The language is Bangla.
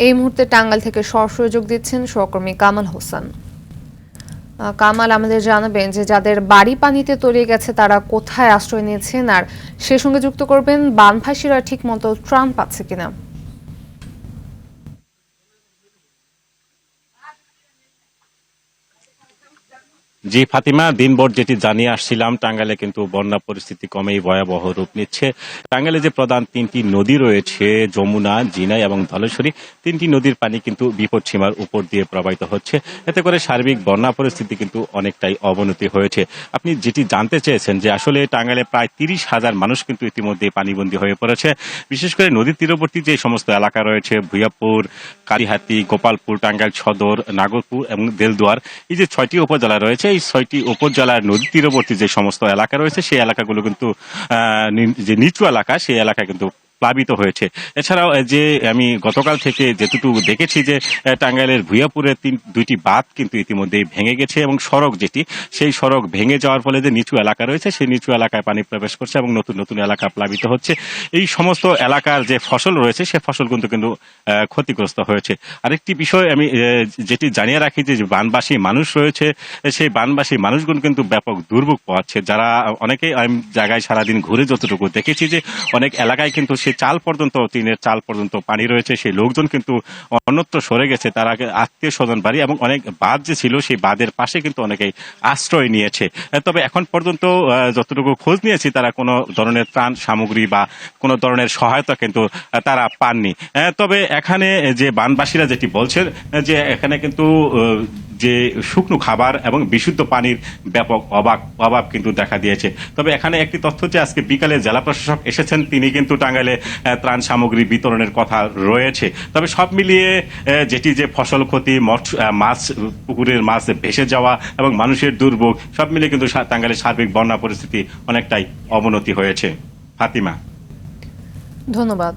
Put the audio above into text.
এই মুহূর্তে টাঙ্গাইল থেকে সরাসরি যোগ দিচ্ছেন সহকর্মী কামাল হোসেন। কামাল, আমাদের জানাবেন যে যাদের বাড়ি পানিতে তলিয়ে গেছে তারা কোথায় আশ্রয় নিয়েছেন, আর সে সঙ্গে যুক্ত করবেন বানভাসীরা ঠিক মতো ত্রাণ পাচ্ছে কিনা। জি ফাতিমা, দিনভর যেটি জানিয়ে আসছিলাম, টাঙ্গাইলে কিন্তু বন্যা পরিস্থিতি কমেই ভয়াবহ রূপ নিচ্ছে। টাঙ্গাইলে যে প্রধান তিনটি নদী রয়েছে, যমুনা, জিনাই এবং ধলেশ্বরী, তিনটি নদীর পানি কিন্তু বিপদ সীমার উপর দিয়ে প্রবাহিত হচ্ছে। এতে করে সার্বিক বন্যা পরিস্থিতি কিন্তু অনেকটাই অবনতি হয়েছে। আপনি যেটি জানতে চেয়েছেন যে আসলে টাঙ্গাইলে প্রায় 30,000 মানুষ কিন্তু ইতিমধ্যে পানিবন্দী হয়ে পড়েছে। বিশেষ করে নদীর তীরবর্তী যে সমস্ত এলাকা রয়েছে, ভুইয়াপুর, কালীহাতি, গোপালপুর, টাঙ্গাইল সদর, নাগরপুর এবং দেলদুয়ার, এই যে 6টি উপজেলা রয়েছে, এই 6টি উপজেলার নদী তীরবর্তী যে সমস্ত এলাকা রয়েছে সেই এলাকাগুলো কিন্তু যে নিচু এলাকা, সেই এলাকা কিন্তু প্লাবিত হয়েছে। এছাড়াও যে আমি গতকাল থেকে যেটুকু দেখেছি যে টাঙ্গাইলের ভুইয়াপুরের দুইটি বাঁধ কিন্তু ইতিমধ্যেই ভেঙে গেছে এবং সড়ক যেটি, সেই সড়ক ভেঙে যাওয়ার ফলে যে নিচু এলাকা রয়েছে সেই নিচু এলাকায় পানি প্রবেশ করছে এবং নতুন নতুন এলাকা প্লাবিত হচ্ছে। এই সমস্ত এলাকার যে ফসল রয়েছে সে ফসল কিন্তু ক্ষতিগ্রস্ত হয়েছে। আরেকটি বিষয় আমি যেটি জানিয়ে রাখি যে বানবাসী মানুষ রয়েছে, সেই বানবাসী মানুষগুলো কিন্তু ব্যাপক দুর্ভোগ পাচ্ছে। যারা অনেকেই আমি জায়গায় সারাদিন ঘুরে যতটুকু দেখেছি যে অনেক এলাকায় কিন্তু সেই চাল পর্যন্ত, টিনের চাল পর্যন্ত পানি রয়েছে, সেই লোকজন কিন্তু অন্যত্র সরে গেছে, তারা আত্মীয় স্বজন বাড়ি এবং অনেক বাঁধ যে ছিল সেই বাঁধের পাশে কিন্তু অনেকেই আশ্রয় নিয়েছে। তবে এখন পর্যন্ত যতটুকু খোঁজ নিয়েছি তারা কোনো ধরনের ত্রাণ সামগ্রী বা কোনো ধরনের সহায়তা কিন্তু তারা পাননি। তবে এখানে যে বানবাসীরা যেটি বলছেন যে এখানে কিন্তু যে শুকনো খাবার এবং বিশুদ্ধ পানির ব্যাপক অভাব কিন্তু দেখা দিয়েছে। তবে এখানে একটি তথ্য যে আজকে বিকালে জেলা প্রশাসক এসেছেন, তিনি কিন্তু টাঙ্গাইলে ত্রাণ সামগ্রী বিতরণের কথা রয়েছে। তবে সব মিলিয়ে যেটি যে ফসল ক্ষতি, মাছ, পুকুরের মাছ ভেসে যাওয়া এবং মানুষের দুর্ভোগ, সব মিলিয়ে কিন্তু টাঙ্গাইলের সার্বিক বন্যা পরিস্থিতি অনেকটাই অবনতি হয়েছে। ফাতিমা, ধন্যবাদ।